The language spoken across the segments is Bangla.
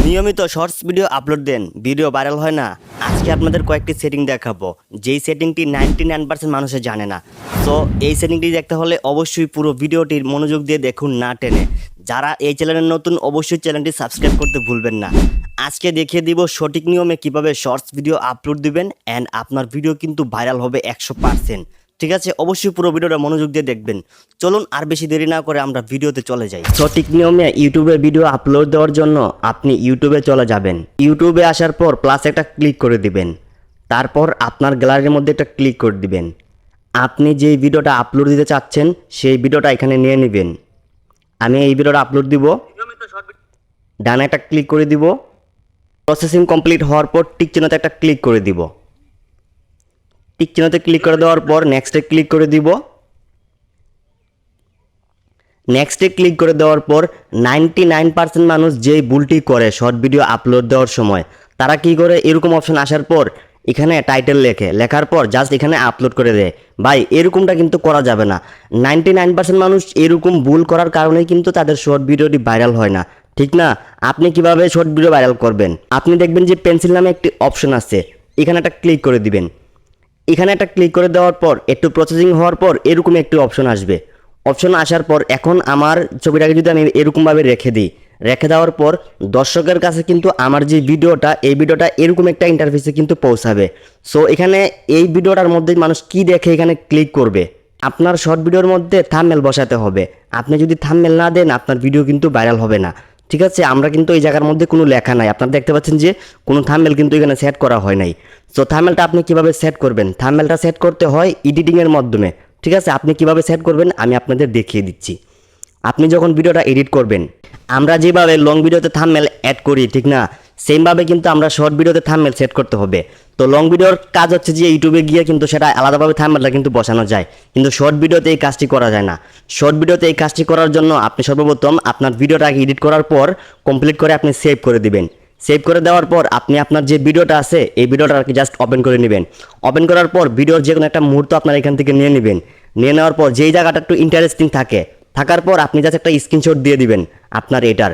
নিয়মিত শর্টস ভিডিও আপলোড দেন, ভিডিও ভাইরাল হয় না। আজকে আপনাদের কয়েকটি সেটিং দেখাবো, যেই সেটিংটি 99% মানুষে জানে না। তো এই সেটিংটি দেখতে হলে অবশ্যই পুরো ভিডিওটির মনোযোগ দিয়ে দেখুন, না টেনে। যারা এই চ্যানেলের নতুন, অবশ্যই চ্যানেলটি সাবস্ক্রাইব করতে ভুলবেন না। আজকে দেখিয়ে দিব সঠিক নিয়মে কিভাবে শর্টস ভিডিও আপলোড দিবেন অ্যান্ড আপনার ভিডিও কিন্তু ভাইরাল হবে 100%। ঠিক আছে, অবশ্যই পুরো ভিডিওটা মনোযোগ দিয়ে দেখবেন। চলুন আর বেশি দেরি না করে আমরা ভিডিওতে চলে যাই। সঠিক নিয়মে ইউটিউবে ভিডিও আপলোড দেওয়ার জন্য আপনি ইউটিউবে চলে যাবেন। ইউটিউবে আসার পর প্লাস একটা ক্লিক করে দিবেন। তারপর আপনার গ্যালারির মধ্যে একটা ক্লিক করে দিবেন। আপনি যেই ভিডিওটা আপলোড দিতে চাচ্ছেন সেই ভিডিওটা এখানে নিয়ে নেবেন। আমি এই ভিডিওটা আপলোড দিব, ডানে একটা ক্লিক করে দিব। প্রসেসিং কমপ্লিট হওয়ার পর টিক চিহ্নতে একটা ক্লিক করে দিব। টিক চিহ্নতে ক্লিক করে দেওয়ার পর নেক্সটে ক্লিক করে দিব। নেক্সটে ক্লিক করে দেওয়ার পর 99% মানুষ যেই ভুলটি করে শর্ট ভিডিও আপলোড দেওয়ার সময়, তারা কি করে, এরকম অপশন আসার পর এখানে টাইটেল লেখার পর জাস্ট এখানে আপলোড করে দেয়। ভাই, এরকমটা কিন্তু করা যাবে না। 99% মানুষ এরকম ভুল করার কারণেই কিন্তু তাদের শর্ট ভিডিওটি ভাইরাল হয় না, ঠিক না? আপনি কিভাবে শর্ট ভিডিও ভাইরাল করবেন? আপনি দেখবেন যে পেন্সিল নামে একটি অপশন আছে, এখানে একটা ক্লিক করে দিবেন। এখানে একটা ক্লিক করে দেওয়ার পর একটু প্রসেসিং হওয়ার পর এরকম একটি অপশন আসবে। অপশন আসার পর এখন আমার ছবিটাকে যদি আমি এরকমভাবে রেখে দিই, রেখে দেওয়ার পর দর্শকের কাছে কিন্তু আমার যে ভিডিওটা, এই ভিডিওটা এরকম একটা ইন্টারফেসে কিন্তু পৌঁছাবে। সো এখানে এই ভিডিওটার মধ্যে মানুষ কি দেখে এখানে ক্লিক করবে। আপনার শর্ট ভিডিওর মধ্যে থাম্বনেল বসাতে হবে। আপনি যদি থাম্বনেল না দেন আপনার ভিডিও কিন্তু ভাইরাল হবে না। ঠিক আছে, আমরা কিন্তু এই জায়গার মধ্যে কোনো লেখা নাই, আপনারা দেখতে পাচ্ছেন যে কোনো থাম্বনেল কিন্তু এখানে সেট করা হয় নাই। সো থাম্বনেলটা আপনি কিভাবে সেট করবেন? থাম্বনেলটা সেট করতে হয় এডিটিংয়ের মাধ্যমে। ঠিক আছে, আপনি কিভাবে সেট করবেন আমি আপনাদের দেখিয়ে দিচ্ছি। আপনি যখন ভিডিওটা এডিট করবেন, আমরা যেভাবে লং ভিডিওতে থাম্বনেল অ্যাড করি, ঠিক না, সেমভাবে কিন্তু আমরা শর্ট ভিডিওতে থাম্বনেল সেট করতে হবে। তো লং ভিডিওর কাজ হচ্ছে যে ইউটিউবে গিয়ে কিন্তু সেটা আলাদাভাবে থাম্বনেলটা কিন্তু বসানো যায়, কিন্তু শর্ট ভিডিওতে এই কাজটি করা যায় না। শর্ট ভিডিওতে এই কাজটি করার জন্য আপনি সর্বপ্রথম আপনার ভিডিওটাকে এডিট করার পর কমপ্লিট করে আপনি সেভ করে দিবেন। সেভ করে দেওয়ার পর আপনি আপনার যে ভিডিওটা আছে এই ভিডিওটা আর কি জাস্ট ওপেন করে নেবেন। ওপেন করার পর ভিডিওর যে কোনো একটা মুহূর্ত আপনার এখান থেকে নিয়ে নেবেন। নিয়ে নেওয়ার পর যেই জায়গাটা একটু ইন্টারেস্টিং থাকার পর আপনি জাস্ট একটা স্ক্রিনশট দিয়ে দিবেন আপনার এটার।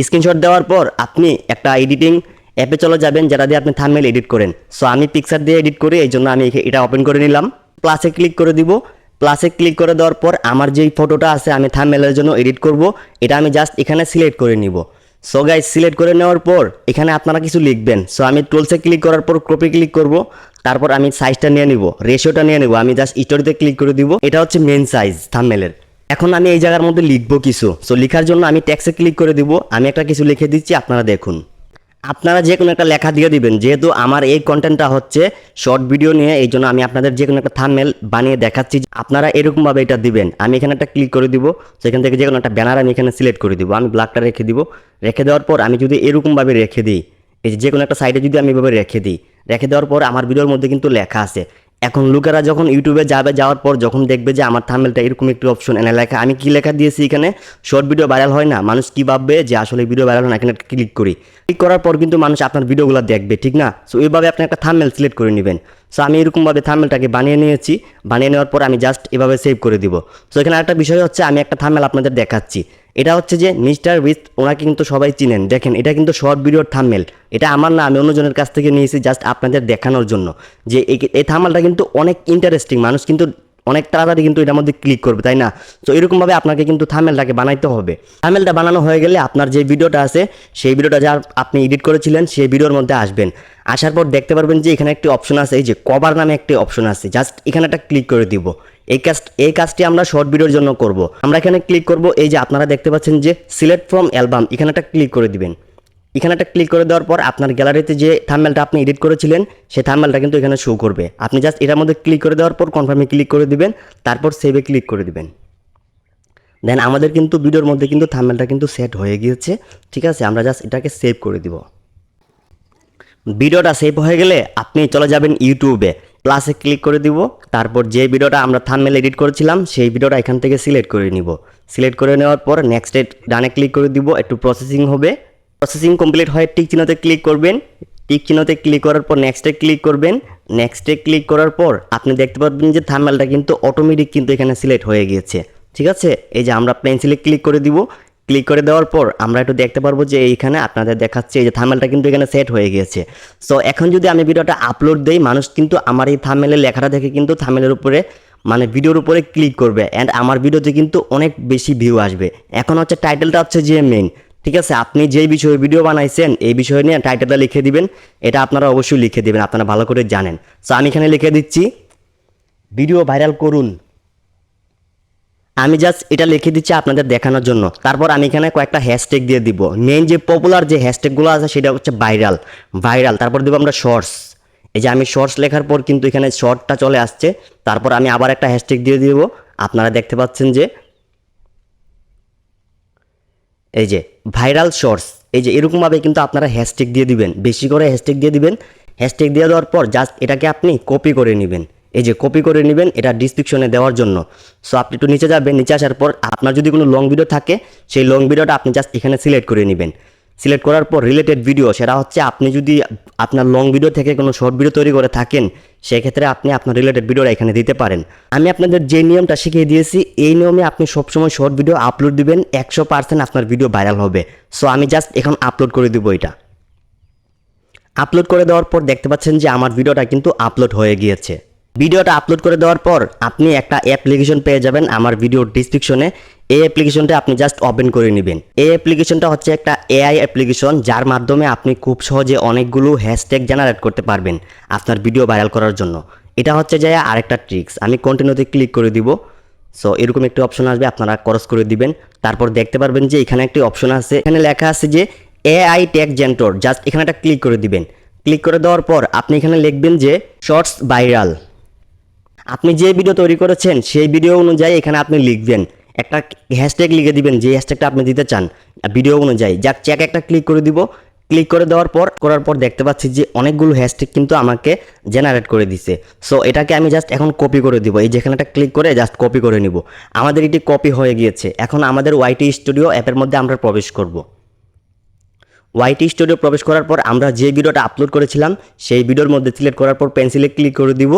স্ক্রিনশট দেওয়ার পর আপনি একটা এডিটিং অ্যাপে চলে যাবেন যেটা দিয়ে আপনি থাম্বনেল এডিট করেন। সো আমি পিকচার দিয়ে এডিট করি, এই জন্য আমি এটা ওপেন করে নিলাম। প্লাসে ক্লিক করে দিব। প্লাসে ক্লিক করে দেওয়ার পর আমার যেই ফটোটা আছে আমি থাম্বনেলের জন্য এডিট করব, এটা আমি জাস্ট এখানে সিলেক্ট করে নিব। সো গাইস, সিলেক্ট করে নেওয়ার পর এখানে আপনারা কিছু লিখবেন। সো আমি টুলসে ক্লিক করার পর ক্রপে ক্লিক করব। তারপর আমি সাইজটা নিয়ে নিব, রেশিওটা নিয়ে নিব। আমি জাস্ট স্টোরিতে ক্লিক করে দিব। এটা হচ্ছে মেন সাইজ থাম্বনেলের। এখন আমি এই জায়গার মধ্যে লিখবো কিছু। সো লেখার জন্য আমি টেক্সটে ক্লিক করে দিব। আমি একটা কিছু লিখে দিচ্ছি, আপনারা দেখুন। আপনারা যে কোনো একটা লেখা দিয়ে দিবেন, যেহেতু আমার এই কন্টেন্টটা হচ্ছে শর্ট ভিডিও নিয়ে, এই জন্য আমি আপনাদের যে কোনো একটা থাম্বনেল বানিয়ে দেখাচ্ছি। আপনারা এরকমভাবে এটা দিবেন। আমি এখানে একটা ক্লিক করে দিব। সেখান থেকে যে কোনো একটা ব্যানার আমি এখানে সিলেক্ট করে দিব। আমি ব্ল্যাকটা রেখে দিব। রেখে দেওয়ার পর আমি যদি এরকমভাবে রেখে দিই, এই যে কোনো একটা সাইডে যদি আমি এভাবে রেখে দিই, রেখে দেওয়ার পর আমার ভিডিওর মধ্যে কিন্তু লেখা আছে। এখন লোকেরা যখন ইউটিউবে যাওয়ার পর যখন দেখবে যে আমার থাম্বনেলটা এরকম একটি অপশন এনে লেখা, আমি কি লেখা দিয়েছি এখানে, শর্ট ভিডিও ভাইরাল হয় না, মানুষ কি ভাববে যে আসলে ভিডিও ভাইরাল হয় না। এখানে ক্লিক করি, ক্লিক করার পর কিন্তু মানুষ আপনার ভিডিওগুলো দেখবে, ঠিক না? সো এইভাবে আপনি একটা থাম্বনেল সিলেক্ট করে নেবেন। সো আমি এরকমভাবে থাম্বনেলটাকে বানিয়ে নিয়েছি। বানিয়ে নেওয়ার পর আমি জাস্ট এভাবে সেভ করে দিব। সো এখানে একটা বিষয় হচ্ছে, আমি একটা থাম্বনেল আপনাদের দেখাচ্ছি। এটা হচ্ছে যে মিস্টার বিস্ট, ওনাকে কিন্তু সবাই চিনেন। দেখেন, এটা কিন্তু শর্ট ভিডিওর থাম্বনেল। এটা আমার না, আমি অন্যজনের কাছ থেকে নিয়েছি জাস্ট আপনাদের দেখানোর জন্য যে এই থাম্বনেলটা কিন্তু অনেক ইন্টারেস্টিং। মানুষ কিন্তু অনেক তাড়াতাড়ি কিন্তু এটার মধ্যে ক্লিক করবে, তাই না? সো এরকমভাবে আপনাকে কিন্তু থাম্বনেলটাকে বানাইতে হবে। থাম্বনেলটা বানানো হয়ে গেলে আপনার যে ভিডিওটা আছে সেই ভিডিওটা যা আপনি এডিট করেছিলেন সেই ভিডিওর মধ্যে আসবেন। আসার পর দেখতে পারবেন যে এখানে একটি অপশন আছে, এই যে কভার নামে একটি অপশন আছে। জাস্ট এখানে একটা ক্লিক করে দিব। এই কাজটি আমরা শর্ট ভিডিওর জন্য করব। আমরা এখানে ক্লিক করব। এই যে আপনারা দেখতে পাচ্ছেন যে সিলেক্ট ফ্রম অ্যালবাম, এখানে একটা ক্লিক করে দিবেন। এখানে একটা ক্লিক করে দেওয়ার পর আপনার গ্যালারিতে যে থাম্বনেলটা আপনি এডিট করেছিলেন সেই থাম্বনেলটা কিন্তু এখানে শো করবে। আপনি জাস্ট এটার মধ্যে ক্লিক করে দেওয়ার পর কনফার্মে ক্লিক করে দিবেন। তারপর সেভে ক্লিক করে দিবেন। দেন আমাদের কিন্তু ভিডিওর মধ্যে কিন্তু থাম্বনেলটা কিন্তু সেট হয়ে গিয়েছে। ঠিক আছে, আমরা জাস্ট এটাকে সেভ করে দিব। ভিডিওটা সেভ হয়ে গেলে আপনি চলে যাবেন ইউটিউবে, প্লাসে ক্লিক করে দিব। তারপর যে ভিডিওটা আমরা থাম্বনেল এডিট করেছিলাম সেই ভিডিওটা এখান থেকে সিলেক্ট করে নিব। সিলেক্ট করে নেওয়ার পর নেক্সটে ডানে ক্লিক করে দিব। একটু প্রসেসিং হবে। প্রসেসিং কমপ্লিট হয়ে টিক চিহ্নতে ক্লিক করবেন। টিক চিহ্নতে ক্লিক করার পর নেক্সটে ক্লিক করবেন। নেক্সটে ক্লিক করার পর আপনি দেখতে পাবেন যে থাম্বনেলটা কিন্তু অটোমেটিক কিন্তু এখানে সিলেক্ট হয়ে গিয়েছে। ঠিক আছে, এই যে আমরা পেন্সিলে ক্লিক করে দিব। ক্লিক করে দেওয়ার পর আমরা একটু দেখতে পারবো যে এইখানে আপনাদের দেখাচ্ছে এই যে থাম্বনেলটা কিন্তু এখানে সেট হয়ে গিয়েছে। সো এখন যদি আমি ভিডিওটা আপলোড দেই, মানুষ কিন্তু আমার এই থাম্বনেলের লেখাটা দেখে কিন্তু থাম্বনেলের উপরে মানে ভিডিওর উপরে ক্লিক করবে অ্যান্ড আমার ভিডিওতে কিন্তু অনেক বেশি ভিউ আসবে। এখন হচ্ছে টাইটেলটা হচ্ছে যে মেইন, ঠিক আছে? আপনি যেই বিষয়ে ভিডিও বানাইছেন এই বিষয় নিয়ে টাইটেলটা লিখে দিবেন, এটা আপনারা অবশ্যই লিখে দিবেন, আপনারা ভালো করে জানেন। সো আমি এখানে লিখে দিচ্ছি ভিডিও ভাইরাল করুন। আমি জাস্ট এটা লিখে দিচ্ছি আপনাদের দেখানোর জন্য। তারপর আমি এখানে কয়েকটা হ্যাশট্যাগ দিয়ে দিব। মেইন যে পপুলার যে হ্যাশট্যাগুলো আছে সেটা হচ্ছে ভাইরাল ভাইরাল। তারপর দেবো আমরা শর্টস। এই যে আমি শর্টস লেখার পর কিন্তু এখানে শর্টটা চলে আসছে। তারপর আমি আবার একটা হ্যাশট্যাগ দিয়ে দিব। আপনারা দেখতে পাচ্ছেন যে এই যে ভাইরাল শর্টস, এই যে এরকমভাবে কিন্তু আপনারা হ্যাশট্যাগ দিয়ে দিবেন, বেশি করে হ্যাশট্যাগ দিয়ে দিবেন। হ্যাশট্যাগ দিয়ে দেওয়ার পর জাস্ট এটাকে আপনি কপি করে নেবেন, এই যে কপি করে নেবেন এটা ডিসক্রিপশনে দেওয়ার জন্য। সো আপনি একটু নিচে যাবেন, নিচে আসার পর আপনার যদি কোনো লং ভিডিও থাকে সেই লং ভিডিওটা আপনি জাস্ট এখানে সিলেক্ট করে নেবেন। সিলেক্ট করার পর রিলেটেড ভিডিও, সেটা হচ্ছে আপনি যদি আপনার লং ভিডিও থেকে কোনো শর্ট ভিডিও তৈরি করে থাকেন সেক্ষেত্রে আপনি আপনার রিলেটেড ভিডিওটা এখানে দিতে পারেন। আমি আপনাদের যে নিয়মটা শিখিয়ে দিয়েছি এই নিয়মে আপনি সবসময় শর্ট ভিডিও আপলোড দিবেন, 100% আপনার ভিডিও ভাইরাল হবে। সো আমি জাস্ট এখন আপলোড করে দেবো। এটা আপলোড করে দেওয়ার পর দেখতে পাচ্ছেন যে আমার ভিডিওটা কিন্তু আপলোড হয়ে গিয়েছে। ভিডিওটা আপলোড করে দেওয়ার পর আপনি একটা অ্যাপ্লিকেশন পেয়ে যাবেন আমার ভিডিওর ডিসক্রিপশনে। এই অ্যাপ্লিকেশনটা আপনি জাস্ট ওপেন করে নেবেন। এই অ্যাপ্লিকেশনটা হচ্ছে একটা এআই অ্যাপ্লিকেশন, যার মাধ্যমে আপনি খুব সহজে অনেকগুলো হ্যাশট্যাগ জেনারেট করতে পারবেন আপনার ভিডিও ভাইরাল করার জন্য। এটা হচ্ছে যে আরেকটা ট্রিক্স। আমি কন্টিনিউতে ক্লিক করে দিব। সো এরকম একটি অপশন আসবে, আপনারা ক্রস করে দিবেন। তারপর দেখতে পারবেন যে এখানে একটি অপশন আছে, এখানে লেখা আছে যে এআই ট্যাগ জেন্টর। জাস্ট এখানে একটা ক্লিক করে দিবেন। ক্লিক করে দেওয়ার পর আপনি এখানে লিখবেন যে শর্টস ভাইরাল। আপনি যে ভিডিও তৈরি করেছেন সেই ভিডিও অনুযায়ী এখানে আপনি লিখবেন, একটা হ্যাশট্যাগ লিখে দিবেন যে হ্যাশট্যাগটা আপনি দিতে চান ভিডিও অনুযায়ী। যাক চেক একটা ক্লিক করে দিব। ক্লিক করে দেওয়ার পর দেখতে পাচ্ছি যে অনেকগুলো হ্যাশট্যাগ কিন্তু আমাকে জেনারেট করে দিছে। সো এটাকে আমি জাস্ট এখন কপি করে দিব। এই যেখানে একটা ক্লিক করে জাস্ট কপি করে নিব। আমাদের এটি কপি হয়ে গিয়েছে। এখন আমাদের ওয়াইটি স্টুডিও অ্যাপের মধ্যে আমরা প্রবেশ করব। ওয়াইটি স্টুডিও প্রবেশ করার পর আমরা যে ভিডিওটা আপলোড করেছিলাম সেই ভিডিওর মধ্যে সিলেক্ট করার পর পেন্সিলে ক্লিক করে দিব।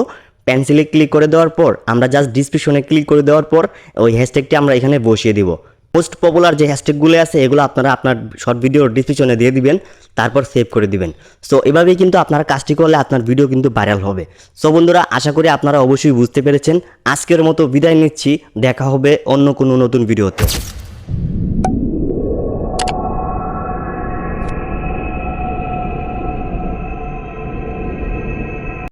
পেন্সিলে ক্লিক করে দেওয়ার পর আমরা জাস্ট ডিসক্রিপশনে ক্লিক করে দেওয়ার পর ওই হ্যাশট্যাগটি আমরা এখানে বসিয়ে দিব। মোস্ট পপুলার যে হ্যাশট্যাগুলো আছে এগুলো আপনারা আপনার শর্ট ভিডিওর ডিসক্রিপশনে দিয়ে দিবেন, তারপর সেভ করে দিবেন। সো এভাবেই কিন্তু আপনারা কাজটি করলে আপনার ভিডিও কিন্তু ভাইরাল হবে। সো বন্ধুরা, আশা করি আপনারা অবশ্যই বুঝতে পেরেছেন। আজকের মতো বিদায় নিচ্ছি, দেখা হবে অন্য কোনো নতুন ভিডিওতে।